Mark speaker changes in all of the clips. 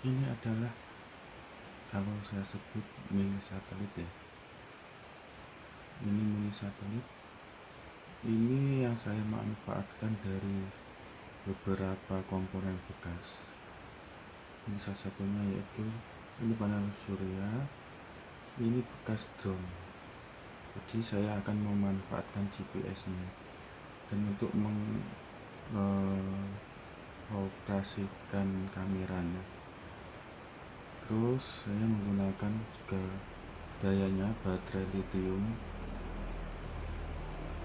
Speaker 1: Ini adalah, kalau saya sebut, mini satelit ya. Ini mini satelit. Ini yang saya manfaatkan dari beberapa komponen bekas. Ini salah satunya yaitu ini panel surya, ini bekas drone. Jadi saya akan memanfaatkan GPS-nya dan untuk mengoperasikan kameranya. Terus saya menggunakan juga dayanya baterai lithium.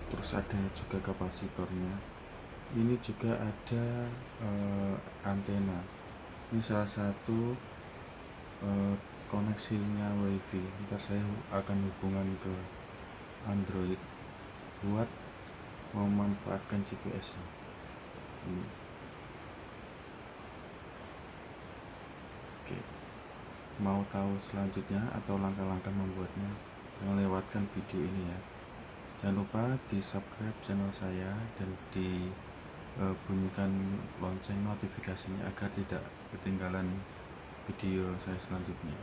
Speaker 1: Terus ada juga kapasitornya. Ini juga ada antena. Ini salah satu koneksinya WiFi. Ntar saya akan hubungan ke Android buat memanfaatkan GPS-nya. Ini. Oke. Mau tahu selanjutnya atau langkah-langkah membuatnya? Jangan lewatkan video ini ya. Jangan lupa di subscribe channel saya dan di bunyikan lonceng notifikasinya agar tidak ketinggalan video saya selanjutnya.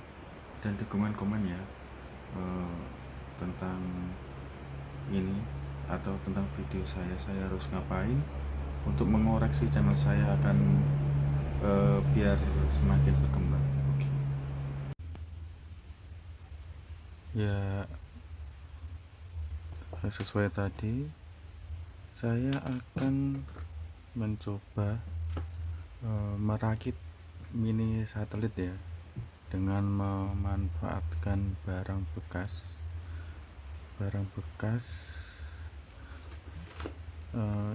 Speaker 1: Dan di komen-komen ya tentang ini atau tentang video saya harus ngapain untuk mengoreksi channel saya akan biar semakin berkembang. Oke. Ya, sesuai tadi saya akan mencoba merakit mini satelit ya, dengan memanfaatkan barang bekas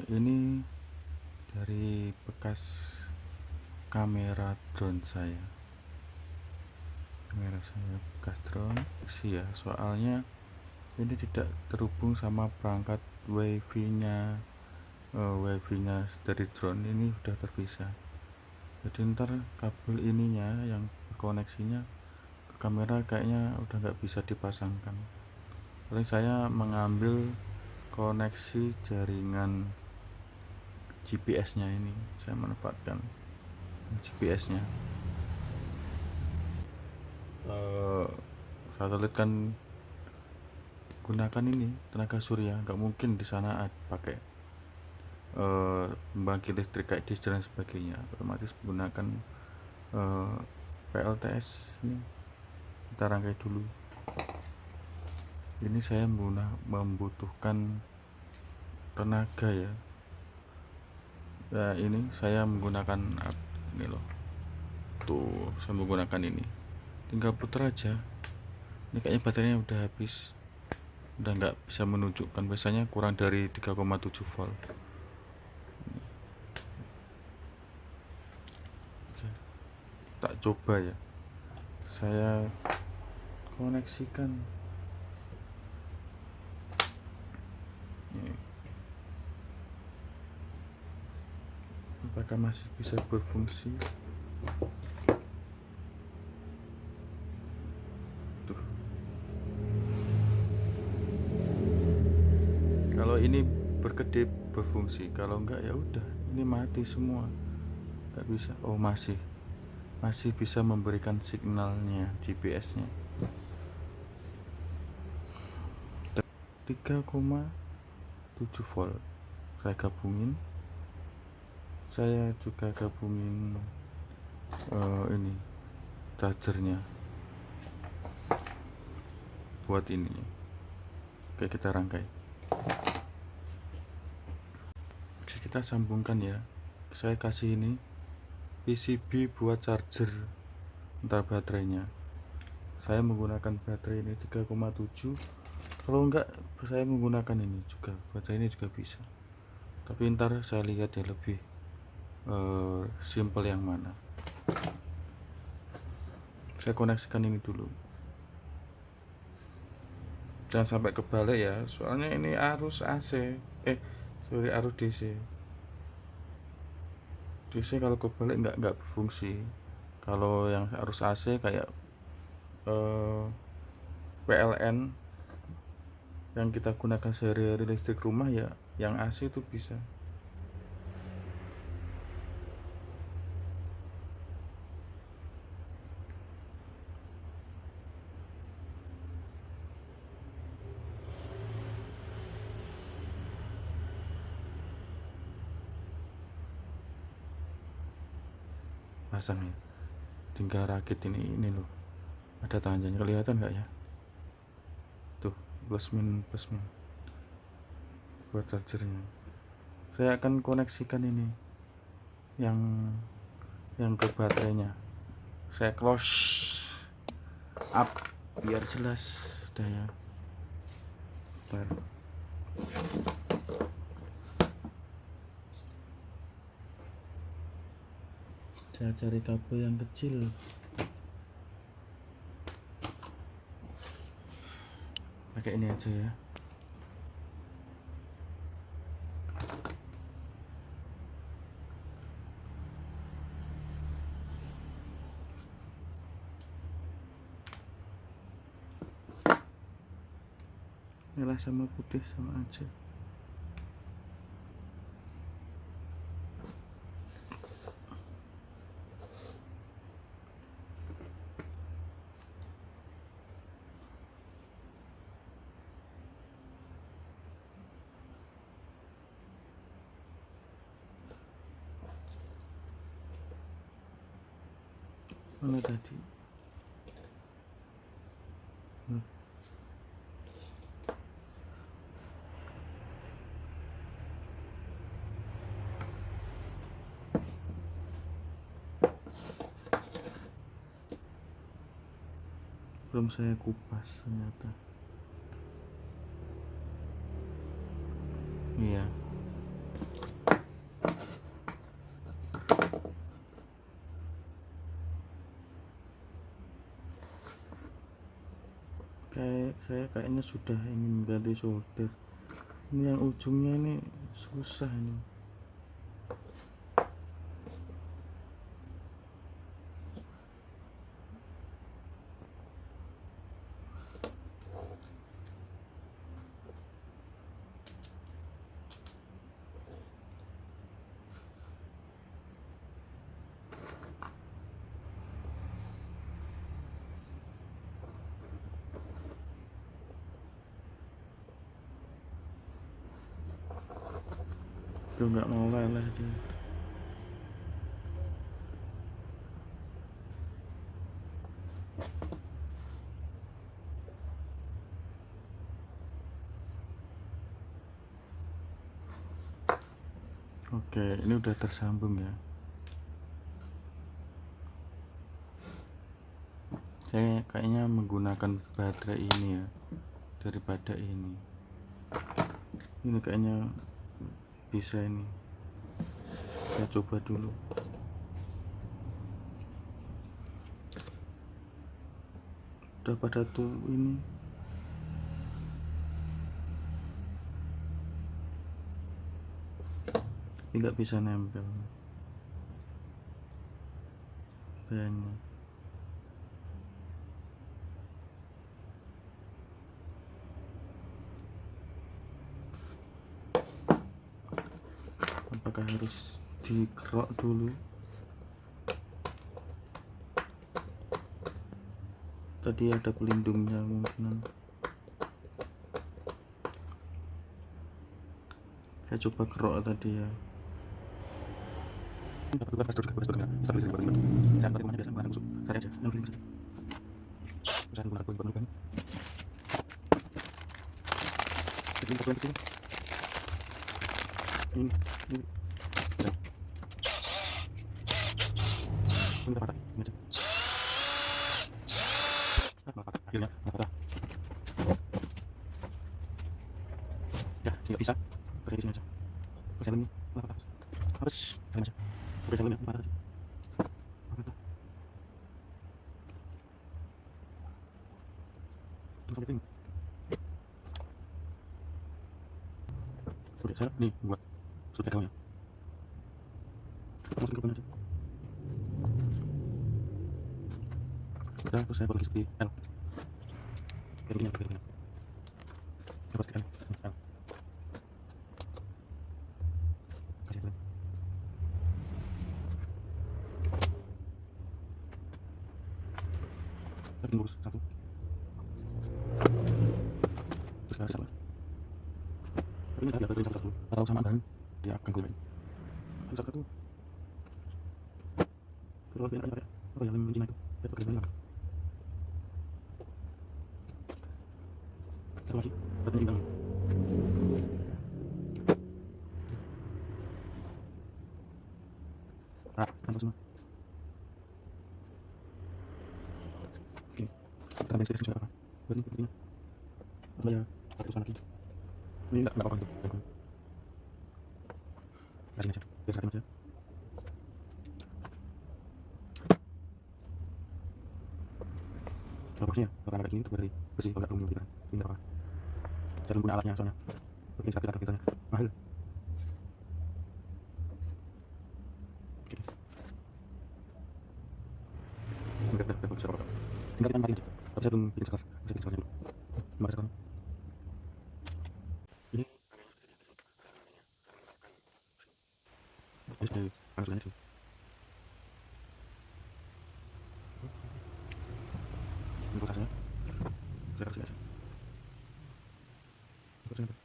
Speaker 1: ini dari bekas kamera drone saya bekas drone sih ya, soalnya ini tidak terhubung sama perangkat wifi-nya dari drone, ini sudah terpisah. Jadi ntar kabel ininya yang koneksinya ke kamera kayaknya udah nggak bisa dipasangkan. Paling saya mengambil koneksi jaringan GPS-nya, ini saya manfaatkan GPS-nya. Satelit kan gunakan ini tenaga surya, nggak mungkin di sana pakai pembangkit listrik kayak dis dan sebagainya, otomatis menggunakan PLTS. Ini kita rangkai dulu. Ini saya membutuhkan tenaga ya. Ini saya menggunakan ini loh, tuh saya menggunakan ini, tinggal putar aja. Ini kayaknya baterainya udah habis, udah nggak bisa menunjukkan, biasanya kurang dari 3,7 volt. Oke, tak coba ya, saya koneksikan ini. Apakah masih bisa berfungsi? Tuh, kalau ini berkedip berfungsi, kalau enggak ya udah, ini mati semua, nggak bisa. Oh, masih bisa memberikan signalnya GPS-nya 3,7 volt. Saya juga gabungin ini chargernya buat ini. Oke, kita rangkai. Oke, kita sambungkan ya. Saya kasih ini PCB buat charger ntar baterainya. Saya menggunakan baterai ini 3,7. Kalau enggak, saya menggunakan ini juga, baterai ini juga bisa. Tapi ntar saya lihat ya lebih simple yang mana. Saya koneksikan ini dulu, jangan sampai kebalik ya, soalnya ini arus AC arus DC kalau kebalik nggak berfungsi. Kalau yang arus AC kayak PLN yang kita gunakan sehari-hari, listrik rumah ya, yang AC itu bisa. pasang ya, tinggal rakit ini loh, ada tangannya, kelihatan nggak ya, tuh plus min buat chargernya. Saya akan koneksikan ini yang ke baterainya, saya close up biar jelas daya. Bentar. Saya cari kabel yang kecil, pakai ini aja ya. Merah sama putih sama aja. Mana tadi? Belum saya kupas ternyata. Iya. Saya kayaknya sudah ingin ganti solder. Ini yang ujungnya ini susah ini. Tuh nggak mau leleh dia. Oke, ini udah tersambung ya. Saya kayaknya menggunakan baterai ini ya daripada ini. Ini kayaknya bisa ini. Saya coba dulu. Udah pada tuh ini. Tidak bisa nempel kayaknya. Apakah harus dikerok dulu? Tadi ada pelindungnya mungkin. Saya coba kerok tadi ya. Ya, nggak bisa. Kerja di sini aja. Kerja ini. Harus kalian aja. Udah jalan ya, tadi. Udah saya nih buat sudah kau ya. Masukin ke aja. Udah, terus saya boleh seperti L. Kayak begini. Coba seperti L. Kasih dulu. Tapi lurus satu. Terus kasih satu. Tapi ini tadi ada satu. Kalau samaan dia akan keluar. Satu. Kalau kalian kayak apa yang mencina itu kayak pekerjaan hilang. Satu lagi beratnya imbang. Mantap semua. Oke, kita bensin sudah apa? Berarti sepertinya apa ya? Pakai usaha lagi. Ini enggak apa-apa untuk jagung. Kasih aja, biar sakit aja. Kalau bagusnya kalau kayak gini itu berarti bersih kalau nggak perlu kita. Ini nggak apa. Saya belum punya alatnya soalnya. Bikin sakit kita mahal. Oke, udah bagus apa? Tinggal kita matiin aja. Tapi saya belum bikin skor. Saya bikin skornya dulu. Gimana skornya? Ini sudah panas banget tuh. Ini voltasenya. Saya kasih aja. Voltasenya.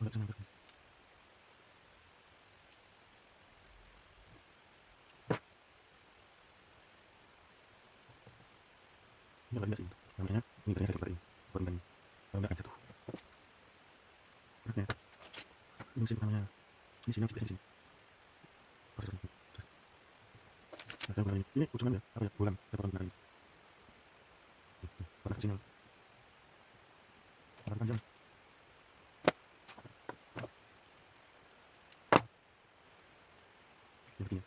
Speaker 1: Udah senang banget. Ini lagi sih. Namanya ini katanya saya seperti ini. Buat ban. Kalau nggak akan jatuh. Beratnya. Ini sih namanya. Ini sini juga sini. Proses ini. Nah, bulan ini. Ini usungan ya? Apa ya? Bulan. Saya potong bulan ini. Pada sinyal. Pada panjang. Ini begini.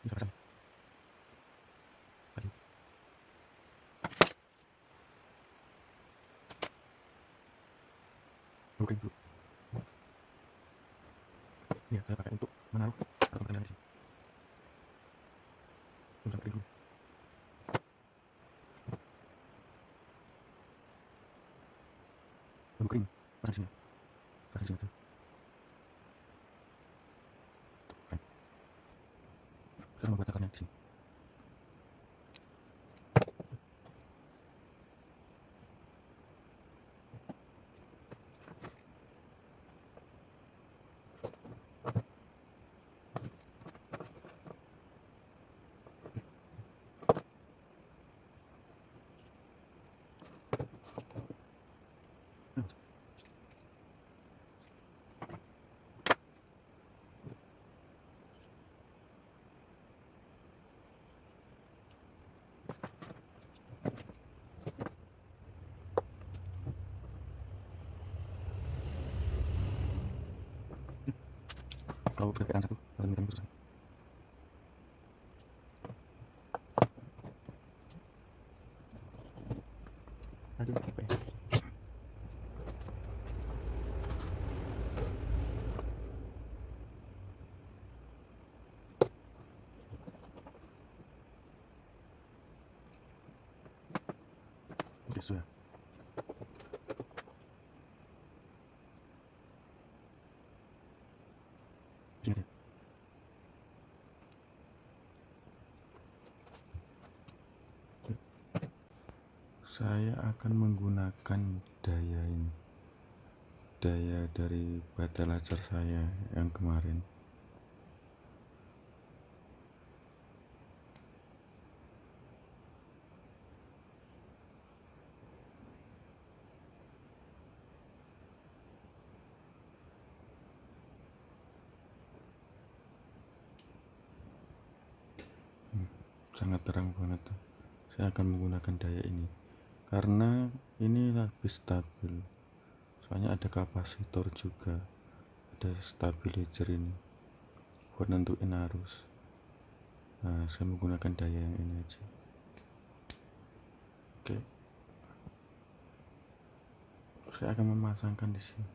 Speaker 1: Ini saya pasang. Tadi. Bukan dulu. Ini ya, saya pakai untuk menaruh atau makanan di sini. Untuk kering dulu. Belum kering. Pasang di sini. Pasang di sini tuh. Keren. Saya membuat akarnya di sini. Nah, kalau kepean satu, harus megang itu. Aduh, apa ya? Oke, sudah. Sini deh. Saya akan menggunakan daya ini. Daya dari baterai laser saya yang kemarin. Sangat terang banget. Saya akan menggunakan daya ini karena ini lebih stabil. Soalnya ada kapasitor juga, ada stabilizer ini buat nentuin arus. Nah, saya menggunakan daya yang ini aja. Oke, saya akan memasangkan di sini.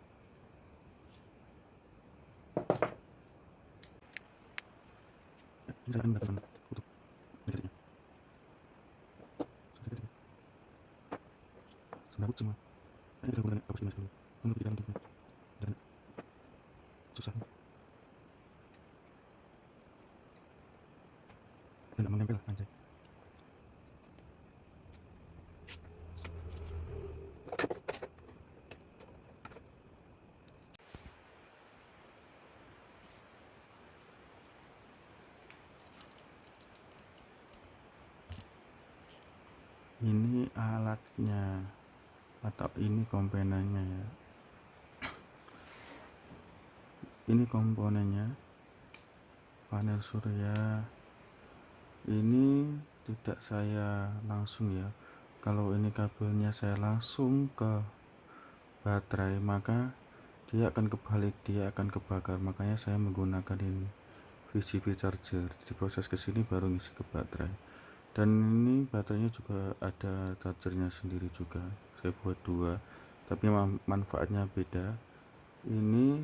Speaker 1: Ini saya akan mendapatkan kutub negatifnya. Semua. Ini kita gunakan arus 15 dulu. menurut di dalam tubuh dan susah dan nggak menempel anjay. Ini alatnya atau ini komponennya ya. Ini komponennya panel surya. Ini tidak saya langsung ya. Kalau ini kabelnya saya langsung ke baterai, maka dia akan kebalik, dia akan kebakar. Makanya saya menggunakan ini VCP charger. Jadi proses kesini baru ngisi ke baterai. Dan ini baterainya juga ada chargernya sendiri juga. Saya buat dua, tapi manfaatnya beda. Ini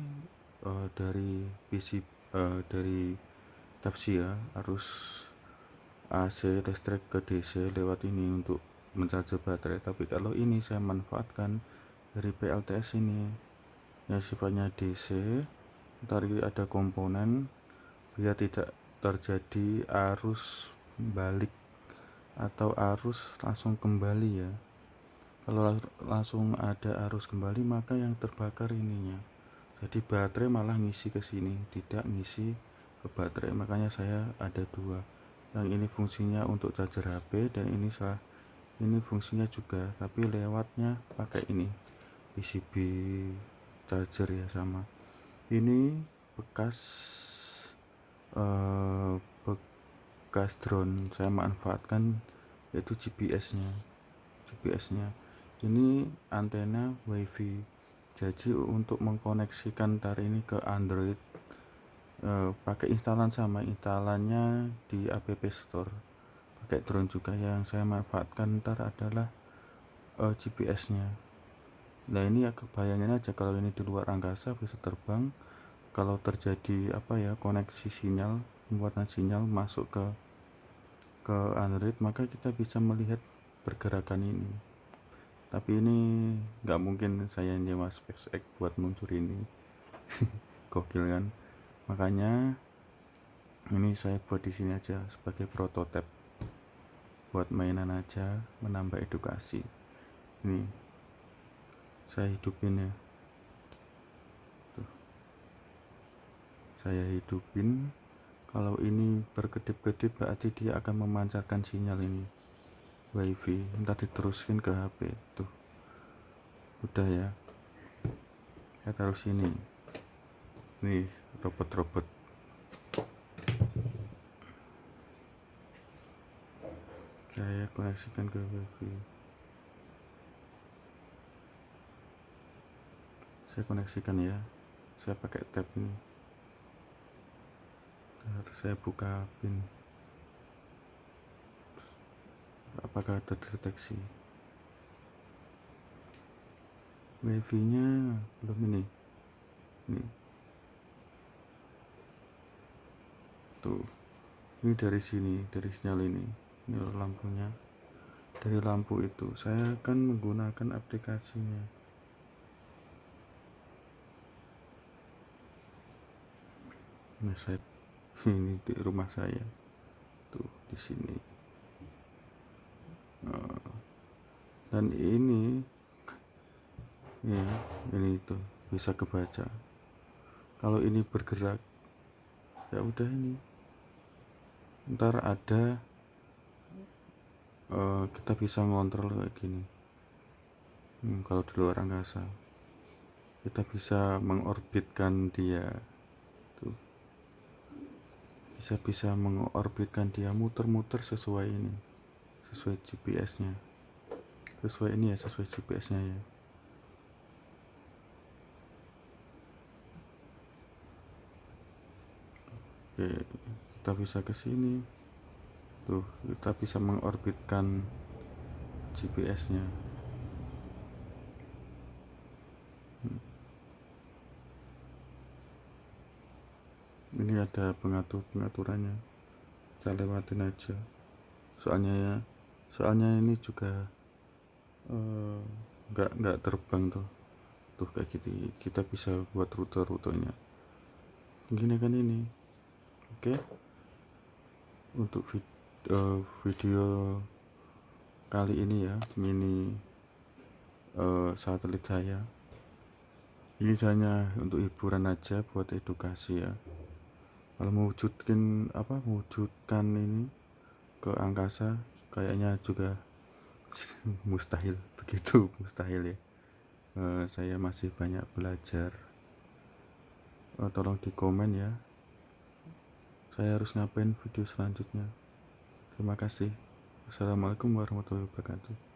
Speaker 1: dari PC dari Type-C ya, arus AC listrik ke DC lewat ini untuk mencarger baterai. Tapi kalau ini saya manfaatkan dari PLTS ini yang sifatnya DC, ntar ada komponen biar tidak terjadi arus balik atau arus langsung kembali ya. Kalau langsung ada arus kembali maka yang terbakar ininya, jadi baterai malah ngisi ke sini, tidak ngisi ke baterai. Makanya saya ada dua, yang ini fungsinya untuk charger HP dan ini fungsinya juga, tapi lewatnya pakai ini PCB charger ya. Sama ini bekas bekas drone saya manfaatkan, yaitu GPS-nya ini antena WiFi. Jadi untuk mengkoneksikan tar ini ke Android pakai instalan sama instalannya di App Store, pakai drone juga. Yang saya manfaatkan ntar adalah GPS-nya. Nah ini ya kebayangin aja kalau ini di luar angkasa bisa terbang, kalau terjadi koneksi sinyal, pembuatan sinyal masuk ke Android, maka kita bisa melihat pergerakan ini. Tapi ini nggak mungkin saya nyewa SpaceX buat meluncur ini. Gokil kan? Makanya ini saya buat di sini aja sebagai prototipe, buat mainan aja, menambah edukasi. Ini saya hidupin ya. Tuh. Saya hidupin. Kalau ini berkedip-kedip berarti dia akan memancarkan sinyal ini WiFi, entah diteruskan ke HP. Tuh udah ya, saya taruh sini nih robot-robot. Saya koneksikan ke WiFi, saya koneksikan ya, saya pakai tab ini. Saya buka pin, apakah terdeteksi? WiFi nya belum. Ini tuh, ini dari sini, dari sinyal ini lampunya. Dari lampu itu saya akan menggunakan aplikasinya. Nah, saya ini di rumah saya tuh, di sini. Dan ini ya, ini tuh bisa kebaca. Kalau ini bergerak ya udah, ini ntar ada kita bisa ngontrol kayak gini. Kalau di luar angkasa kita bisa mengorbitkan dia tuh, bisa mengorbitkan dia, muter-muter sesuai ini, sesuai GPS-nya, sesuai ini ya, sesuai GPS-nya ya. Oke, kita bisa ke sini tuh, kita bisa mengorbitkan GPS-nya. Ini ada pengaturannya, kita lewatin aja. Soalnya ini juga nggak terbang tuh, tuh kayak gitu kita bisa buat rute-rutenya gini kan ini. Oke, untuk video kali ini ya mini satelit saya ini hanya untuk hiburan aja, buat edukasi ya. Kalau mewujudkan ini ke angkasa kayaknya juga mustahil, begitu mustahil ya. Saya masih banyak belajar. Tolong di komen ya, saya harus ngapain video selanjutnya. Terima kasih. Assalamualaikum warahmatullahi wabarakatuh.